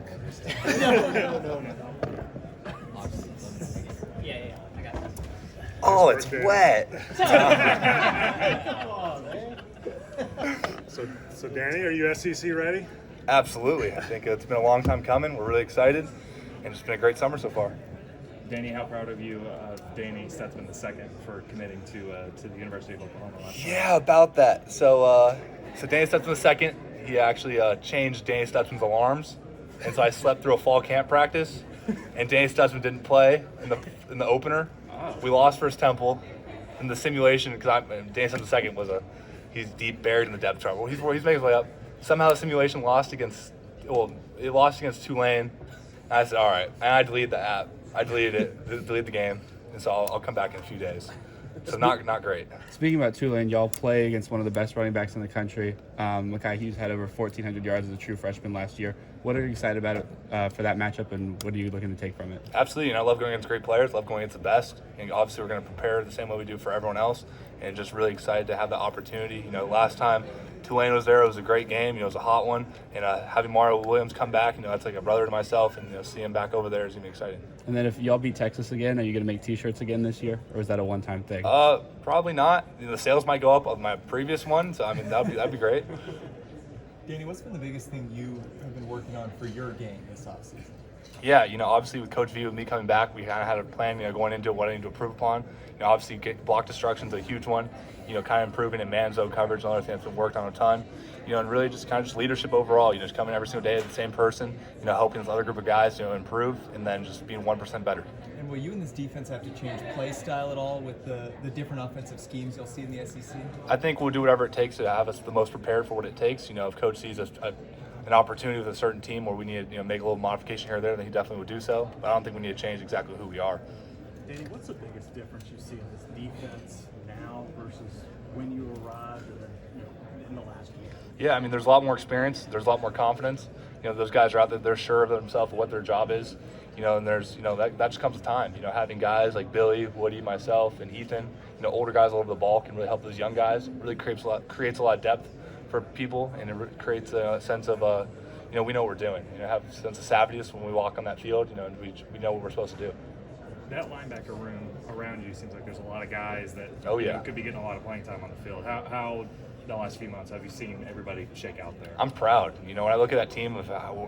dunk. No. Yeah, I got that. Oh, it's wet. Come on, man. So Danny, are you SEC ready? Absolutely. I think it's been a long time coming. We're really excited, and it's been a great summer so far. Danny, how proud of you, Danny Stutsman II, for committing to the University of Oklahoma last night? Yeah, about that. So Danny Stutsman II, he actually changed Danny Stutsman's alarms, and so I slept through a fall camp practice, and Danny Stutsman didn't play in the opener. Oh. We lost versus Temple in the simulation because Danny Stutsman II he's deep buried in the depth chart. Well, he's making his way up. Somehow the simulation lost against Tulane. And I said, all right, and I deleted the app. I deleted it, deleted the game, and so I'll come back in a few days. So not great. Speaking about Tulane, y'all play against one of the best running backs in the country. Makai Hughes had over 1,400 yards as a true freshman last year. What are you excited about for that matchup, and what are you looking to take from it? Absolutely. I love going against great players, love going against the best. And obviously we're going to prepare the same way we do for everyone else, and just really excited to have the opportunity. Last time Tulane was there, it was a great game. It was a hot one. And having Mario Williams come back, that's like a brother to myself, and seeing him back over there is going to be exciting. And then if y'all beat Texas again, are you going to make T-shirts again this year, or is that a one-time thing? Probably not. The sales might go up of my previous one, so that'd be great. Danny, what's been the biggest thing you have been working on for your game this offseason? Yeah, obviously with Coach V, with me coming back, we kind of had a plan, going into what I need to improve upon. Obviously block destruction's a huge one. Kind of improving in man zone coverage, another thing that's been worked on a ton. And really just kind of just leadership overall. Just coming every single day as the same person. Helping this other group of guys, improve, and then just being 1% better. And will you and this defense have to change play style at all with the different offensive schemes you'll see in the SEC? I think we'll do whatever it takes to have us the most prepared for what it takes. If Coach sees an opportunity with a certain team where we need to make a little modification here or there, then he definitely would do so. But I don't think we need to change exactly who we are. Danny, what's the biggest difference you see in this defense now versus when you arrived or in the last year? Yeah, there's a lot more experience. There's a lot more confidence. Those guys are out there. They're sure of themselves, of what their job is. And there's, that just comes with time. Having guys like Billy, Woody, myself, and Ethan, older guys all over the ball can really help those young guys. It really creates a lot of depth for people, and it creates a sense of, we know what we're doing. Have a sense of savviness when we walk on that field, and we know what we're supposed to do. That linebacker room around you seems like there's a lot of guys that could be getting a lot of playing time on the field. How the last few months have you seen everybody shake out there? I'm proud. When I look at that team,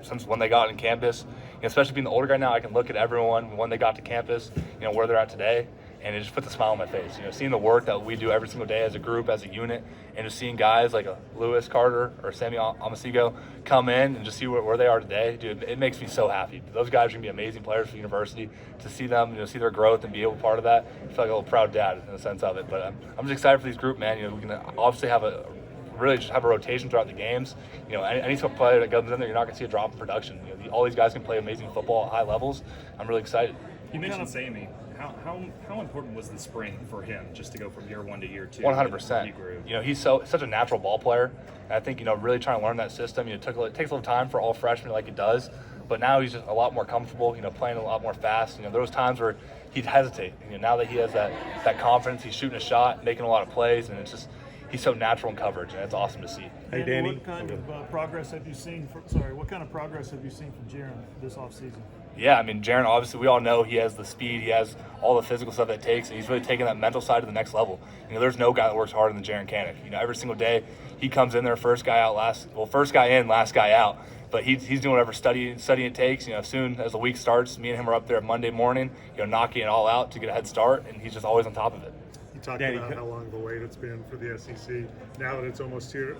since when they got in campus, especially being the older guy now, I can look at everyone when they got to campus, where they're at today, and it just puts a smile on my face. Seeing the work that we do every single day as a group, as a unit, and just seeing guys like Lewis Carter or Sammy Amasigo come in and just see where they are today, dude, it makes me so happy. Those guys are going to be amazing players for the university. To see them, see their growth and be able to be part of that, I feel like a little proud dad in the sense of it. But I'm just excited for this group, man. We can obviously have a rotation throughout the games. Any player that comes in there, you're not going to see a drop in production. All these guys can play amazing football at high levels. I'm really excited. You mentioned Sammy. How important was the spring for him just to go from year one to year two? 100%. He's such a natural ball player. And I think really trying to learn that system. It takes a little time for all freshmen like it does, but now he's just a lot more comfortable. Playing a lot more fast. There was times where he'd hesitate. Now that he has that confidence, he's shooting a shot, making a lot of plays, and it's just he's so natural in coverage, and it's awesome to see. Hey, Danny. What kind of progress have you seen from Jaron this offseason? Yeah, Jaron, obviously, we all know he has the speed, he has all the physical stuff that it takes, and he's really taking that mental side to the next level. There's no guy that works harder than Jaron Canick. Every single day he comes in there, first guy in, last guy out. But he's doing whatever studying it takes. As soon as the week starts, me and him are up there Monday morning, knocking it all out to get a head start, and he's just always on top of it. You talked about how long of a wait it's been for the SEC. Now that it's almost here,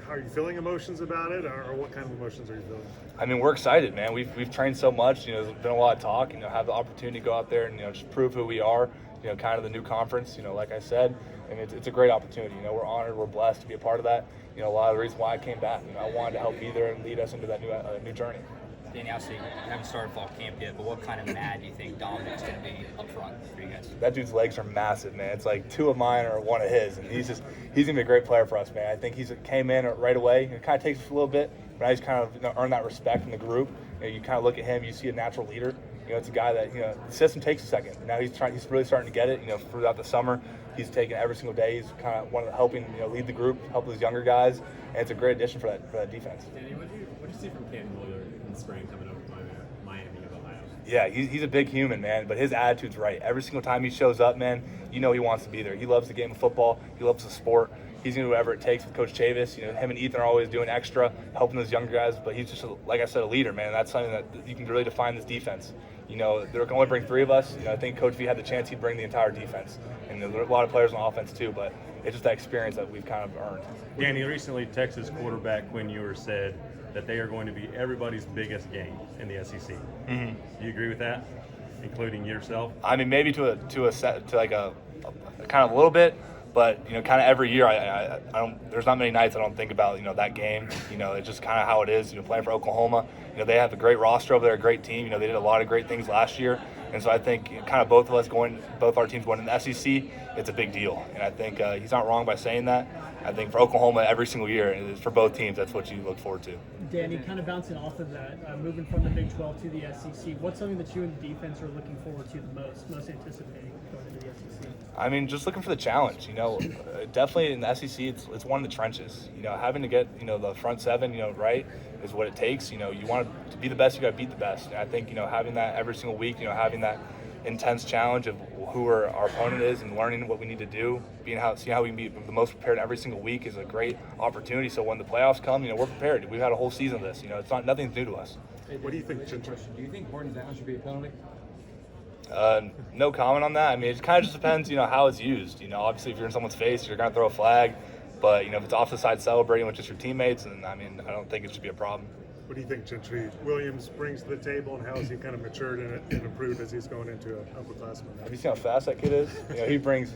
how are you feeling emotions about it, or what kind of emotions are you feeling? We're excited, man. We've trained so much. There's been a lot of talk. Have the opportunity to go out there and just prove who we are. Kind of the new conference. Like I said, it's a great opportunity. We're honored, we're blessed to be a part of that. A lot of the reasons why I came back. I wanted to help be there and lead us into that new journey. Danny, obviously you haven't started fall camp yet, but what kind of mad do you think Dominic's going to be up front for you guys? That dude's legs are massive, man. It's like two of mine or one of his, and he's going to be a great player for us, man. I think he's came in right away. It kind of takes us a little bit, but now he's kind of earned that respect in the group. You kind of look at him, you see a natural leader. it's a guy that, the system takes a second. Now he's really starting to get it. Throughout the summer, he's taken every single day. He's kind of one of the helping, lead the group, help those younger guys, and it's a great addition for that defense. Danny, what do you see from Canton Miller in the spring coming over to Miami of Ohio? Yeah, he's a big human, man, but his attitude's right. Every single time he shows up, man, he wants to be there. He loves the game of football. He loves the sport. He's going to do whatever it takes with Coach Chavis. Him and Ethan are always doing extra, helping those younger guys, but he's just, like I said, a leader, man. That's something that you can really define this defense. They're going to only bring 3 of us. I think Coach V had the chance he'd bring the entire defense. And there are a lot of players on offense too, but it's just that experience that we've kind of earned. Danny, recently Texas quarterback Quinn Ewers said that they are going to be everybody's biggest game in the SEC. Mm-hmm. Do you agree with that, including yourself? I mean, maybe to a kind of a little bit, but kind of every year I don't. There's not many nights I don't think about that game. It's just kind of how it is. Playing for Oklahoma, they have a great roster over there, a great team. They did a lot of great things last year, and so I think kind of both our teams going in the SEC, it's a big deal. And I think he's not wrong by saying that. I think for Oklahoma, every single year, and for both teams, that's what you look forward to. Danny, kind of bouncing off of that, moving from the Big 12 to the SEC, what's something that you and the defense are looking forward to the most anticipating going into the SEC? I mean, just looking for the challenge. Definitely in the SEC, it's one of the trenches. Having to get the front 7 right is what it takes. You want to be the best, you got to beat the best. And I think having that every single week, having that intense challenge of who our opponent is and learning what we need to do, see how we can be the most prepared every single week is a great opportunity. So when the playoffs come, we're prepared. We've had a whole season of this. It's not nothing's new to us. What do you think, Ginger? Do you think Gordon down should be a penalty? No comment on that. I mean, it kind of just depends, how it's used. Obviously, if you're in someone's face, you're going to throw a flag. But, if it's off the side celebrating with just your teammates, then, I don't think it should be a problem. What do you think Gentry Williams brings to the table, and how has he kind of matured and improved as he's going into an upperclassman? Have you seen how fast that kid is? He brings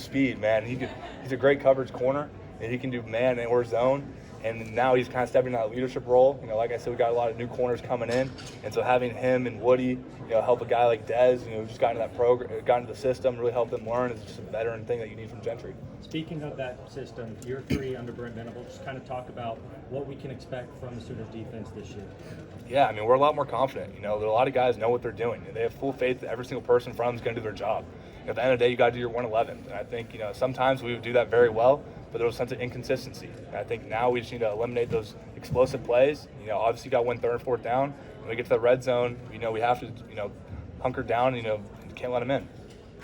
speed, man. He's a great coverage corner, and he can do man or zone. And now he's kind of stepping into that leadership role. Like I said, we got a lot of new corners coming in, and so having him and Woody, help a guy like Dez, who just got into that program, got into the system, really help them learn, is just a veteran thing that you need from Gentry. Speaking of that system, year 3 under Brent Venables, just kind of talk about what we can expect from the Sooners defense this year. Yeah, we're a lot more confident. There are a lot of guys know what they're doing. They have full faith that every single person from them is going to do their job. At the end of the day, you got to do your 111. And I think, sometimes we would do that very well, but there was a sense of inconsistency. And I think now we just need to eliminate those explosive plays. Obviously you got 1 3rd and 4th down. When we get to the red zone, we have to, hunker down, can't let them in.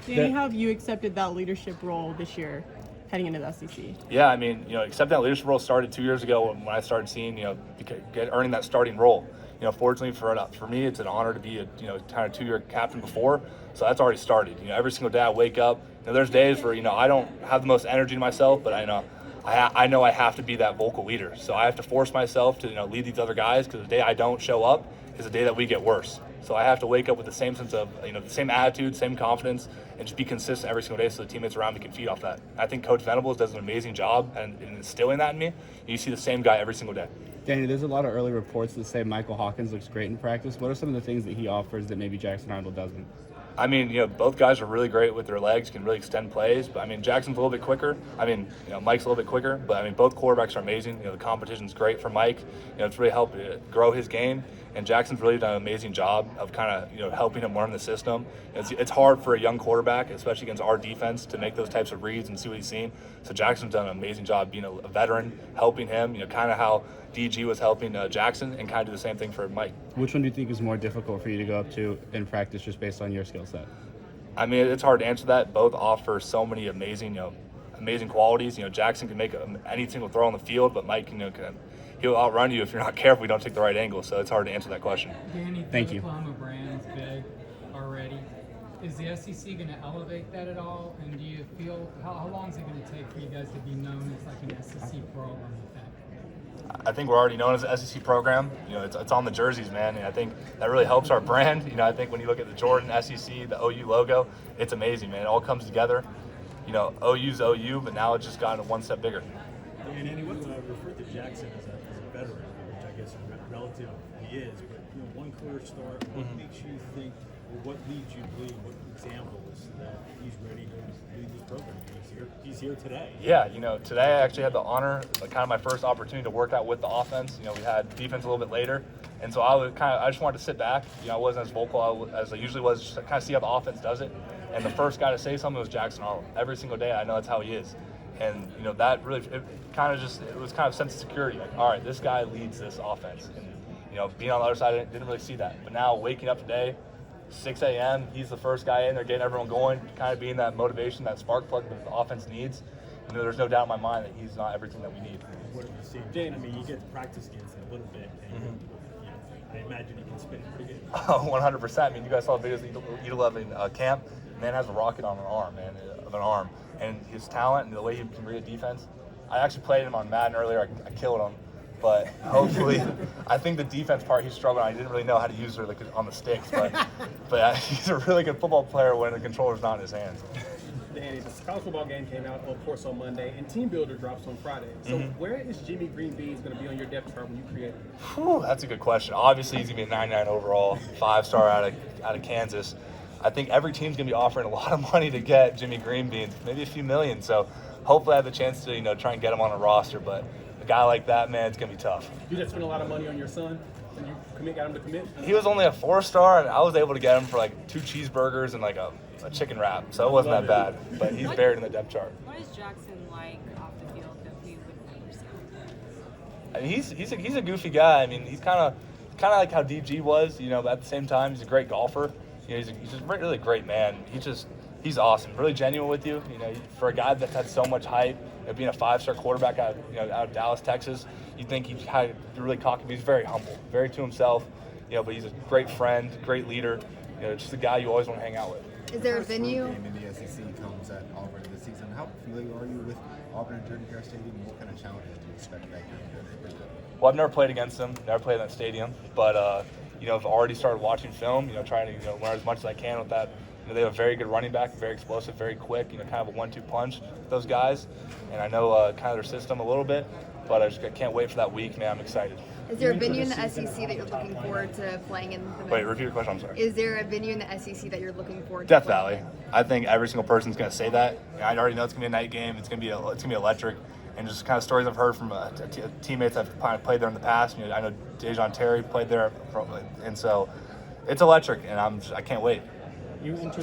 Danny, how have you accepted that leadership role this year heading into the SEC? Yeah, accepting that leadership role started 2 years ago when I started seeing, earning that starting role. Fortunately for me, it's an honor to be a, kind of 2-year captain before. So that's already started. Every single day I wake up, there's days where, I don't have the most energy in myself, but I know I have to be that vocal leader. So I have to force myself to, lead these other guys, because the day I don't show up is the day that we get worse. So I have to wake up with the same sense of, the same attitude, same confidence, and just be consistent every single day so the teammates around me can feed off that. I think Coach Venables does an amazing job in instilling that in me. You see the same guy every single day. Danny, there's a lot of early reports that say Michael Hawkins looks great in practice. What are some of the things that he offers that maybe Jackson Arnold doesn't? Both guys are really great with their legs, can really extend plays. But, Jackson's a little bit quicker. Mike's a little bit quicker. But, both quarterbacks are amazing. The competition's great for Mike. It's really helped grow his game. And Jackson's really done an amazing job of kind of, helping him learn the system. It's hard for a young quarterback, especially against our defense, to make those types of reads and see what he's seen. So Jackson's done an amazing job being a veteran, helping him, kind of how DG was helping Jackson, and kind of do the same thing for Mike. Which one do you think is more difficult for you to go up to in practice just based on your skill set? It's hard to answer that. Both offer so many amazing, amazing qualities. Jackson can make any single throw on the field, but Mike, he'll outrun you if you're not careful. You don't take the right angle, so it's hard to answer that question. Danny, thank you. The Oklahoma brand's big already. Is the SEC going to elevate that at all? And do you feel how long is it going to take for you guys to be known as like an SEC program with that? I think we're already known as an SEC program. It's on the jerseys, man, and I think that really helps our brand. I think when you look at the Jordan SEC, the OU logo, it's amazing, man. It all comes together. OU's OU, but now it's just gotten one step bigger. And Andy, what referred to Jackson as a veteran, which I guess relative he is, but one career start, what makes you think, or what leads you to believe, what examples that he's ready to lead this program? He's here today. Yeah, today I actually had the honor, kind of my first opportunity to work out with the offense. We had defense a little bit later, And so I just wanted to sit back. You know, I wasn't as vocal as I usually was, just to kind of see how the offense does it. And the first guy to say something was Jackson Arnold. Every single day, I know that's how he is. And, you know, that really, it was kind of a sense of security. Like, all right, this guy leads this offense. And, you know, being on the other side, I didn't really see that. But now waking up today, 6 a.m., he's the first guy in there, getting everyone going, kind of being that motivation, that spark plug that the offense needs. You know, there's no doubt in my mind that he's not everything that we need. What do you see, Jane? I mean, you get to practice against him a little bit, and I imagine he can spin it pretty good. 100%. I mean, you guys saw the videos of Edelov in camp. Man has a rocket on an arm, man, of an arm. And his talent and the way he can read a defense. I actually played him on Madden earlier. I killed him. But hopefully, I think the defense part he's struggling on. He didn't really know how to use her on the sticks. But he's a really good football player when the controller's not in his hands. Danny, the college football game came out, of course, on Monday, and Team Builder drops on Friday. So where is Jimmy Green Beans going to be on your depth chart when you create it? Whew, that's a good question. Obviously, he's going to be a 99 overall, 5-star out of Kansas. I think every team's going to be offering a lot of money to get Jimmy Green Beans, maybe a few million. So hopefully I have the chance to, you know, try and get him on a roster. But a guy like that, man, it's going to be tough. You just spent a lot of money on your son, and you got him to commit? He was only a 4-star, and I was able to get him for like 2 cheeseburgers and like a chicken wrap. So it wasn't that bad. But he's buried in the depth chart. What is Jackson like off the field that we would understand? I mean, he's a goofy guy. I mean, he's kind of like how DG was, you know. But at the same time, he's a great golfer. You know, he's just really great man. He's awesome, really genuine with you. You know, for a guy that's had so much hype, you know, being a 5-star quarterback out of Dallas, Texas, you think he's really cocky, but he's very humble, very to himself. You know, but he's a great friend, great leader. You know, just a guy you always want to hang out with. Is there a venue? Game in the SEC comes at Auburn this season. How familiar are you with Auburn and Jordan Hare Stadium? What kind of challenges do you expect that game to present? Well, I've never played against them, never played in that stadium, but you know, I've already started watching film. You know, trying to learn as much as I can with that. You know, they have a very good running back, very explosive, very quick. You know, kind of a 1-2 punch with those guys, and I know kind of their system a little bit. But I can't wait for that week, man. I'm excited. Is there a venue in the SEC that you're looking forward to playing in? Wait, repeat your question. I'm sorry. Is there a venue in the SEC that you're looking forward to? Death Valley. I think every single person's going to say that. I already know it's going to be a night game. It's going to be electric. And just kind of stories I've heard from teammates I've kind of played there in the past. You know, I know Dejon Terry played there, and so it's electric, and I can't wait. You enter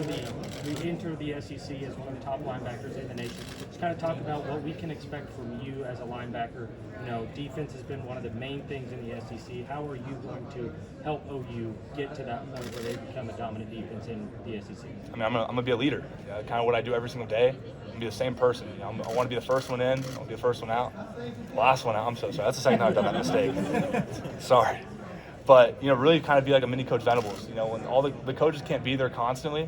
the SEC as one of the top linebackers in the nation. Just kind of talk about what we can expect from you as a linebacker. You know, defense has been one of the main things in the SEC. How are you going to help OU get to that point where they become a dominant defense in the SEC? I mean, I'm gonna be a leader. Kind of what I do every single day. I'm gonna be the same person. You know, I want to be the first one in. I want to be the first one out. Last one out. I'm so sorry. That's the second time I've done that mistake. Sorry. But, you know, really kind of be like a mini Coach Venables. You know, when all the coaches can't be there constantly.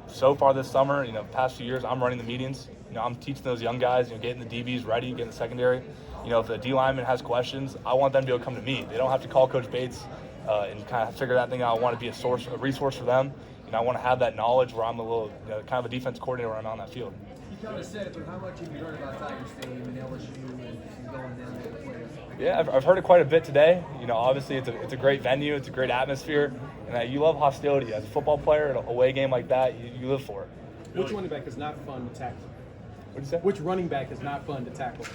So far this summer, you know, past few years, I'm running the meetings. You know, I'm teaching those young guys, you know, getting the DBs ready, getting the secondary. You know, if the D lineman has questions, I want them to be able to come to me. They don't have to call Coach Bates and kind of figure that thing out. I want to be a resource for them. You know, I want to have that knowledge where I'm a little, you know, kind of a defense coordinator when I'm on that field. You kind of said it, but how much have you heard about Tiger Stadium and LSU and going down there to play? Yeah, I've heard it quite a bit today. You know, obviously it's a great venue, it's a great atmosphere, and you love hostility. As a football player, an away game like that, you live for it. Which running back is not fun to tackle? What did you say? Which running back is not fun to tackle?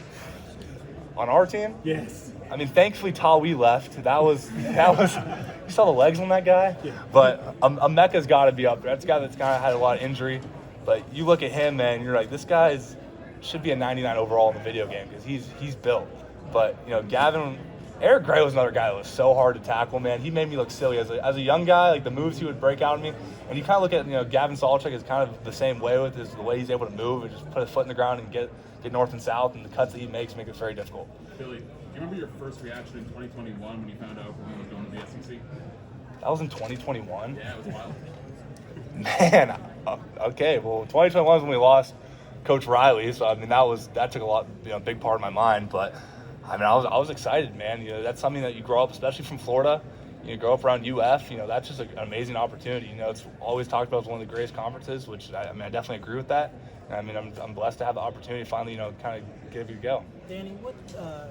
On our team? Yes. I mean, thankfully, Tawi left. That was. You saw the legs on that guy? Yeah. But Emeka's got to be up there. That's a guy that's kind of had a lot of injury. But you look at him, man, you're like, this guy should be a 99 overall in the video game because he's built. But, you know, Eric Gray was another guy that was so hard to tackle, man. He made me look silly. As a young guy, like the moves he would break out on me. And you kind of look at, you know, Gavin Sawchuk is kind of the same way with the way he's able to move and just put his foot in the ground and get north and south. And the cuts that he makes make it very difficult. Billy, do you remember your first reaction in 2021 when you found out Oklahoma was going to the SEC? That was in 2021? Yeah, it was wild. Man, okay. Well, 2021 was when we lost Coach Riley. So, I mean, that took a big part of my mind. But, I mean, I was excited, man. You know, that's something that you grow up, especially from Florida. You grow up around UF. You know, that's just an amazing opportunity. You know, it's always talked about as one of the greatest conferences, which I definitely agree with that. And, I mean, I'm blessed to have the opportunity to finally, you know, kind of give it a go. Danny, what the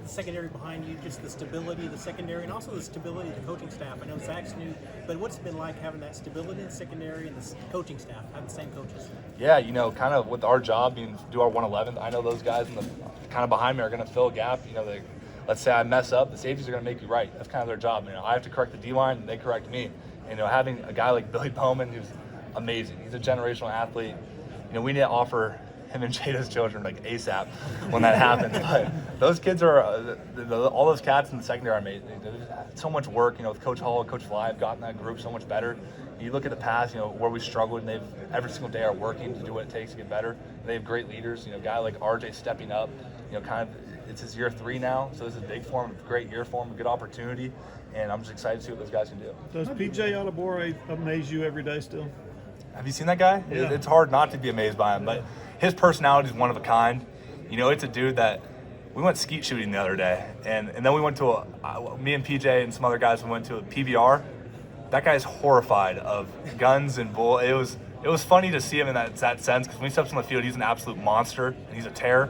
secondary behind you, just the stability of the secondary and also the stability of the coaching staff? I know Zach's new, but what's it been like having that stability in the secondary and the coaching staff, having the same coaches? Yeah, you know, kind of with our job being do our 111th, I know those guys in the kind of behind me are going to fill a gap. You know, let's say I mess up, the safeties are going to make you right. That's kind of their job. I have to correct the D-line, and they correct me. And, having a guy like Billy Bowman, who's amazing. He's a generational athlete. We need to offer him and Jada's children like ASAP when that happens. But those kids are all those cats in the secondary are amazing. They do so much work. With Coach Hall, Coach Fly, have gotten that group so much better. You look at the past, where we struggled, and they've every single day are working to do what it takes to get better. They have great leaders. A guy like RJ stepping up. Kind of it's his year 3 now, so this is a big for him, a great year for him, a good opportunity, and I'm just excited to see what those guys can do. Does PJ Adebawore amaze you every day still? Have you seen that guy? Yeah. It's hard not to be amazed by him, but his personality is one of a kind. It's a dude that we went skeet shooting the other day, and then we went to me and PJ and some other guys, we went to a PBR. That guy's horrified of guns and bull. It was funny to see him in that sense, because when he steps on the field, he's an absolute monster and he's a terror.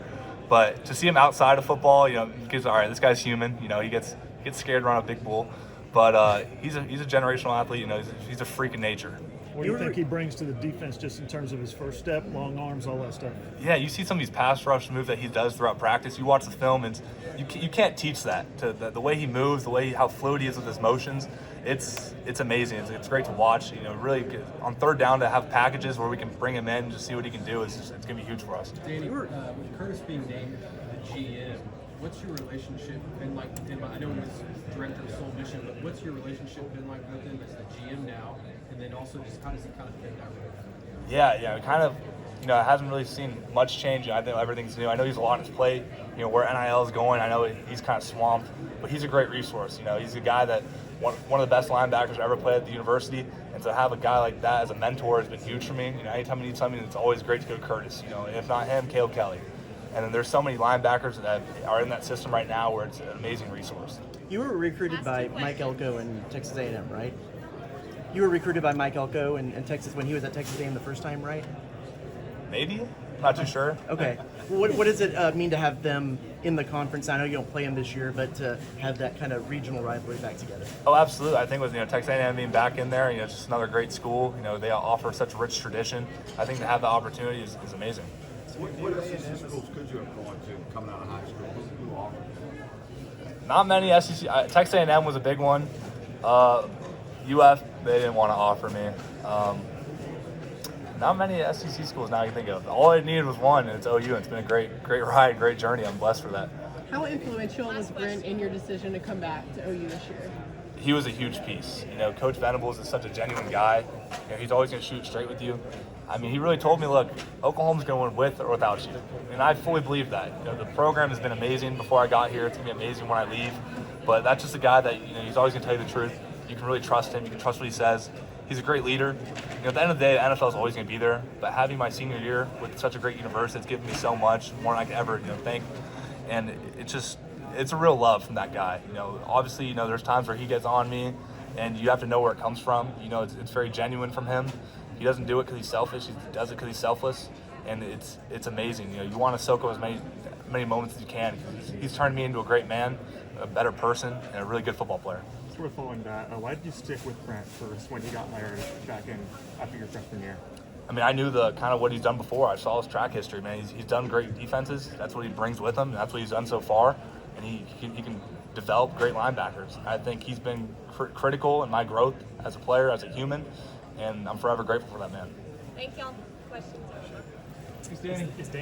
But to see him outside of football, because all right, this guy's human. He gets scared around a big bull, but he's a generational athlete. He's a freak of nature. What do you think he brings to the defense, just in terms of his first step, long arms, all that stuff? Yeah, you see some of these pass rush moves that he does throughout practice. You watch the film, and you can't teach that. The way he moves, how fluid he is with his motions, it's amazing. It's great to watch. Really good. On third down to have packages where we can bring him in and just see what he can do. It's going to be huge for us. Danny, with Curtis being named the GM, what's your relationship been like with him? I know he was director of Soul Mission, but what's your relationship been like with him as the GM now? And then also, just how does he kind of fit that role? Yeah, kind of. It hasn't really seen much change. I think everything's new. I know he's a lot on his plate. Where NIL is going, I know he's kind of swamped, but he's a great resource. He's a guy that one of the best linebackers I ever played at the university, and to have a guy like that as a mentor has been huge for me. Anytime I need something, it's always great to go to Curtis. And if not him, Caleb Kelly. And then there's so many linebackers that are in that system right now where it's an amazing resource. You were recruited by Mike Elko in Texas A&M, right? You were recruited by Mike Elko in Texas when he was at Texas A&M the first time, right? Maybe. Not too sure. Okay. What does it mean to have them in the conference? I know you don't play them this year, but to have that kind of regional rivalry back together. Oh, absolutely. I think with Texas A&M being back in there, it's just another great school. They offer such rich tradition. I think to have the opportunity is amazing. What SEC schools could you have gone to coming out of high school? Who offered? Not many SEC. Texas A&M was a big one. UF, they didn't want to offer me. Not many SEC schools now I can think of. All I needed was one, and it's OU. And it's been a great ride, great journey. I'm blessed for that. How influential was Brent in your decision to come back to OU this year? He was a huge piece. Coach Venables is such a genuine guy. He's always going to shoot straight with you. He really told me, look, Oklahoma's going to win with or without you. And I fully believe that. The program has been amazing before I got here. It's going to be amazing when I leave. But that's just a guy that, he's always going to tell you the truth. You can really trust him. You can trust what he says. He's a great leader. At the end of the day, the NFL is always going to be there. But having my senior year with such a great university, it's given me so much, more than I could ever think. And it's a real love from that guy. Obviously, there's times where he gets on me, and you have to know where it comes from. It's very genuine from him. He doesn't do it because he's selfish. He does it because he's selfless, and it's amazing. You want to soak up as many moments as you can. He's turned me into a great man, a better person, and a really good football player. Sort of following that, why did you stick with Brent first when he got hired back in after your freshman year? I knew the kind of what he's done before. I saw his track history, man. He's done great defenses. That's what he brings with him. And that's what he's done so far. And he can develop great linebackers. I think he's been critical in my growth as a player, as a human, and I'm forever grateful for that man. Thank y'all. Questions? Thanks, Danny.